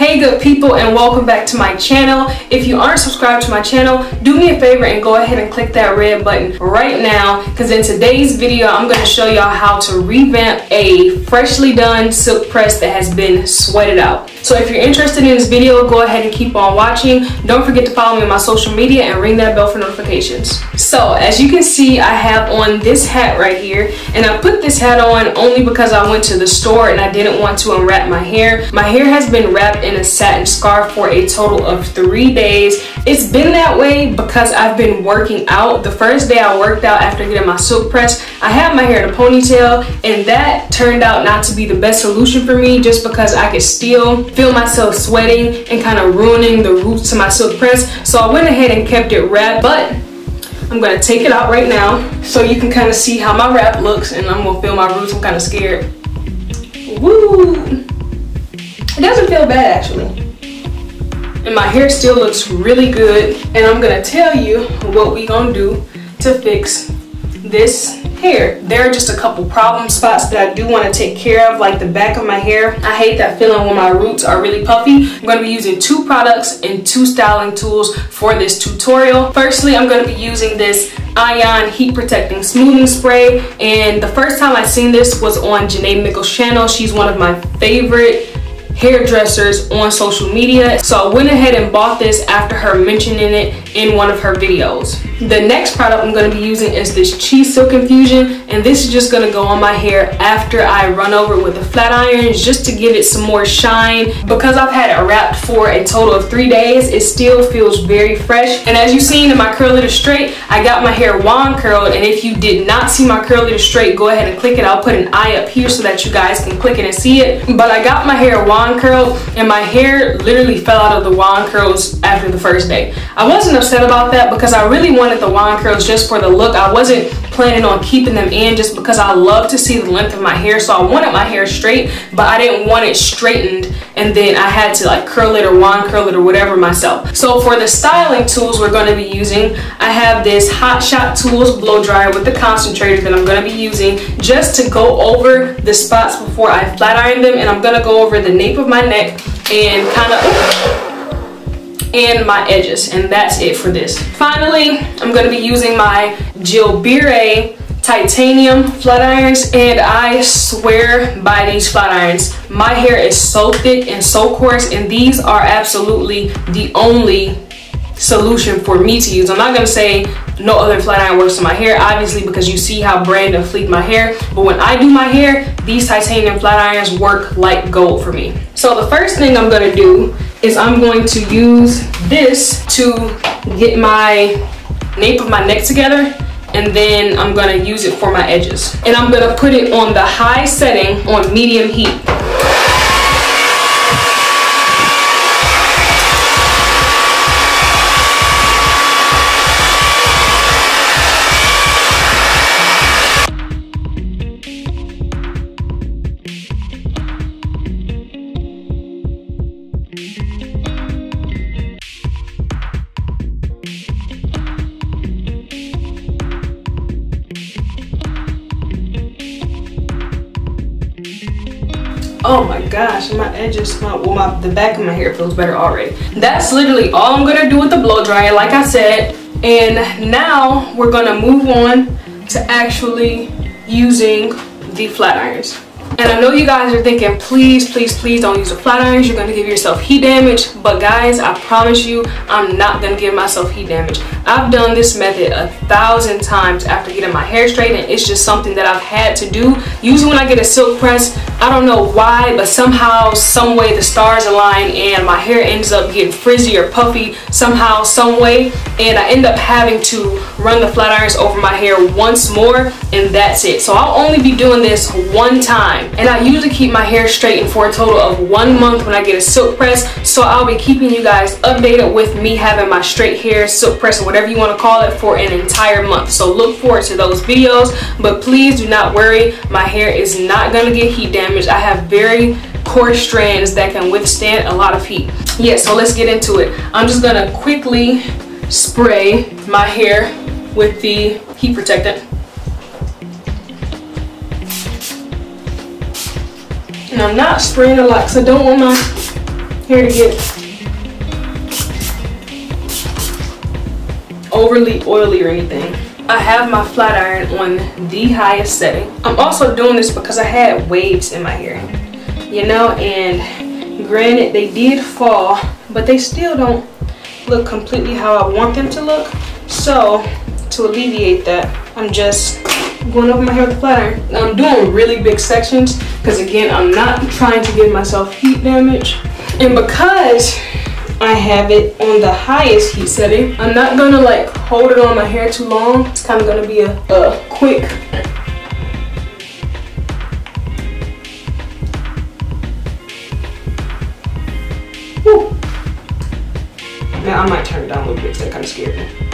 Hey good people, and welcome back to my channel. If you aren't subscribed to my channel, do me a favor and go ahead and click that red button right now, because in today's video I'm going to show y'all how to revamp a freshly done silk press that has been sweated out. So if you're interested in this video, go ahead and keep on watching. Don't forget to follow me on my social media and ring that bell for notifications. So as you can see, I have on this hat right here, and I put this hat on only because I went to the store and I didn't want to unwrap my hair. My hair has been wrapped in a satin scarf for a total of 3 days. It's been that way because I've been working out. The first day I worked out after getting my silk press, I had my hair in a ponytail, and that turned out not to be the best solution for me, just because I could still feel myself sweating and kind of ruining the roots to my silk press. So I went ahead and kept it wrapped, but I'm gonna take it out right now so you can kind of see how my wrap looks, and I'm gonna feel my roots. I'm kind of scared. Woo! It doesn't feel bad actually, and my hair still looks really good. And I'm gonna tell you what we gonna do to fix this hair. There are just a couple problem spots that I do want to take care of, like the back of my hair. I hate that feeling when my roots are really puffy. I'm going to be using 2 products and 2 styling tools for this tutorial. Firstly, I'm going to be using this Ion Heat Protecting Smoothing Spray, and the first time I seen this was on Janae Mickle's channel. She's one of my favorite hairdressers on social media, so I went ahead and bought this after her mentioning it in one of her videos. The next product I'm going to be using is this Cheese Silk Infusion, and this is just going to go on my hair after I run over it with the flat irons, just to give it some more shine. Because I've had it wrapped for a total of 3 days, it still feels very fresh. And as you've seen in my Curl It Straight, I got my hair wand curled, and if you did not see my Curl It Straight, go ahead and click it. I'll put an eye up here so that you guys can click it and see it. But I got my hair wand curled, and my hair literally fell out of the wand curls after the first day. I wasn't upset about that because I really wanted the wand curls just for the look. I wasn't planning on keeping them in just because I love to see the length of my hair. So I wanted my hair straight, but I didn't want it straightened and then I had to like curl it or wand curl it or whatever myself. So for the styling tools we're going to be using, I have this Hot Shot Tools blow dryer with the concentrator that I'm going to be using just to go over the spots before I flat iron them, and I'm going to go over the nape of my neck and kind of and my edges, and that's it for this. Finally, I'm going to be using my Gilbire titanium flat irons, and I swear by these flat irons. My hair is so thick and so coarse, and these are absolutely the only solution for me to use. I'm not going to say no other flat iron works on my hair, obviously, because you see how brand and fleek my hair, but when I do my hair, these titanium flat irons work like gold for me. So the first thing I'm going to do is I'm going to use this to get my nape of my neck together, and then I'm going to use it for my edges, and I'm going to put it on the high setting on medium heat. Oh my gosh, my edges, the back of my hair feels better already. That's literally all I'm gonna do with the blow dryer, like I said. And now we're gonna move on to actually using the flat irons. And I know you guys are thinking, please, please, please don't use the flat irons. You're gonna give yourself heat damage. But guys, I promise you, I'm not gonna give myself heat damage. I've done this method 1,000 times after getting my hair straight, and it's just something that I've had to do. Usually when I get a silk press, I don't know why, but somehow, some way the stars align and my hair ends up getting frizzy or puffy somehow, some way, and I end up having to run the flat irons over my hair once more, and that's it. So I'll only be doing this one time, and I usually keep my hair straightened for a total of 1 month when I get a silk press. So I'll be keeping you guys updated with me having my straight hair, silk press, or whatever you want to call it, for an entire month. So look forward to those videos, but please do not worry, my hair is not going to get heat damage. I have very coarse strands that can withstand a lot of heat. Yeah, so let's get into it. I'm just going to quickly spray my hair with the heat protectant. And I'm not spraying a lot because I don't want my hair to get overly oily or anything. I have my flat iron on the highest setting. I'm also doing this because I had waves in my hair, you know, and granted they did fall, but they still don't look completely how I want them to look. So to alleviate that, I'm just going over my hair with a flat iron. I'm doing really big sections because again, I'm not trying to give myself heat damage. And because I have it on the highest heat setting, I'm not gonna like hold it on my hair too long. It's kind of gonna be a quick. Woo. Now I might turn it down a little bit because that kind of scared me.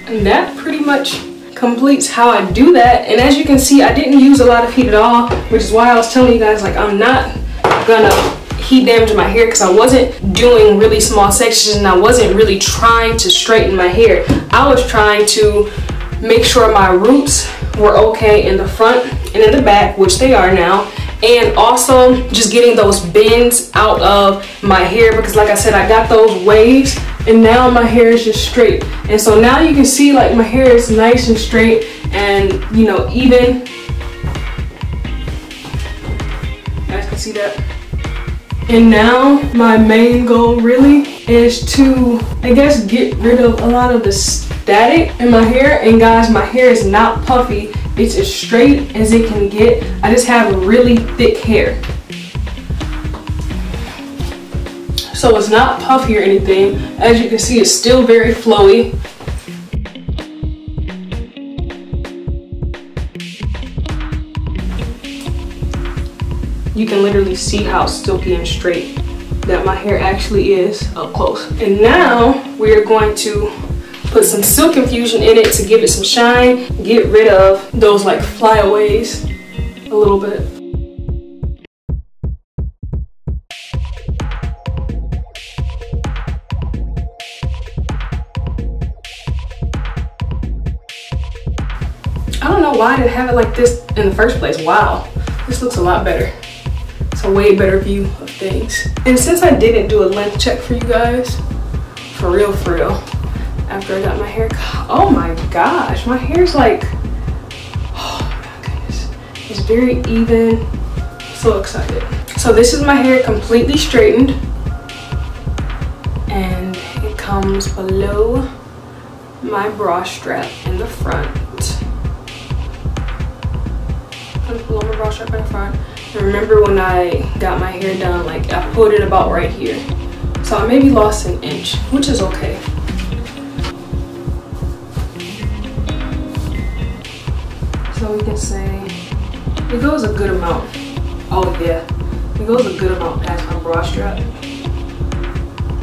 And that pretty much completes how I do that. And as you can see, I didn't use a lot of heat at all, which is why I was telling you guys, like, I'm not gonna heat damage my hair because I wasn't doing really small sections and I wasn't really trying to straighten my hair. I was trying to make sure my roots were okay in the front and in the back, which they are now, and also just getting those bends out of my hair because, like I said, I got those waves and now my hair is just straight. And so now you can see, like, my hair is nice and straight and, you know, even. You guys can see that. And now my main goal really is to, I guess, get rid of a lot of the static in my hair. And guys, my hair is not puffy. It's as straight as it can get. I just have really thick hair. So it's not puffy or anything. As you can see, it's still very flowy. You can literally see how silky and straight that my hair actually is up close. And now we're going to put some silk infusion in it to give it some shine, get rid of those like flyaways a little bit. I don't know why I didn't have it like this in the first place. Wow, this looks a lot better. It's a way better view of things. And since I didn't do a length check for you guys, for real, after I got my hair cut, oh my gosh, my hair's like, oh my goodness, it's very even. So excited. So this is my hair completely straightened, and it comes below my bra strap in the front. Comes below my bra strap in the front. And remember when I got my hair done, like I pulled it about right here. So I maybe lost an inch, which is okay. So we can say it goes a good amount. Oh yeah, it goes a good amount past my bra strap.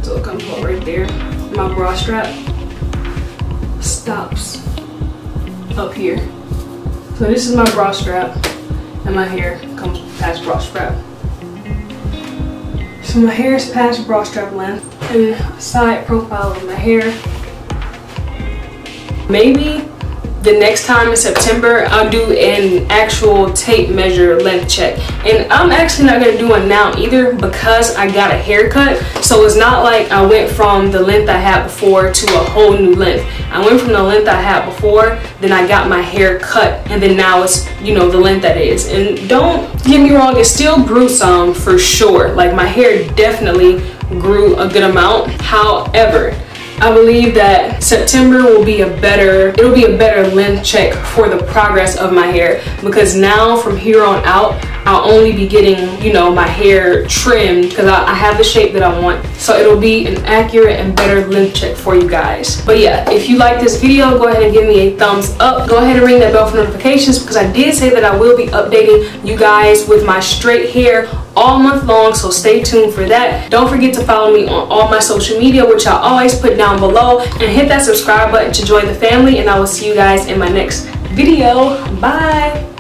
So it comes about right there. My bra strap stops up here. So this is my bra strap, and my hair comes past bra strap. So my hair is past bra strap length, and side profile of my hair. Maybe the next time in September, I'll do an actual tape measure length check. And I'm actually not gonna do one now either because I got a haircut. So it's not like I went from the length I had before to a whole new length. I went from the length I had before, then I got my hair cut, and then now it's, you know, the length that it is. And don't get me wrong, it still grew some for sure. Like my hair definitely grew a good amount. However, I believe that September will be a better length check for the progress of my hair, because now from here on out I'll only be getting, you know, my hair trimmed because I have the shape that I want. So it'll be an accurate and better length check for you guys. But yeah, if you like this video, go ahead and give me a thumbs up. Go ahead and ring that bell for notifications, because I did say that I will be updating you guys with my straight hair all month long, so stay tuned for that. Don't forget to follow me on all my social media, which I always put down below, and hit that subscribe button to join the family, and I will see you guys in my next video. Bye.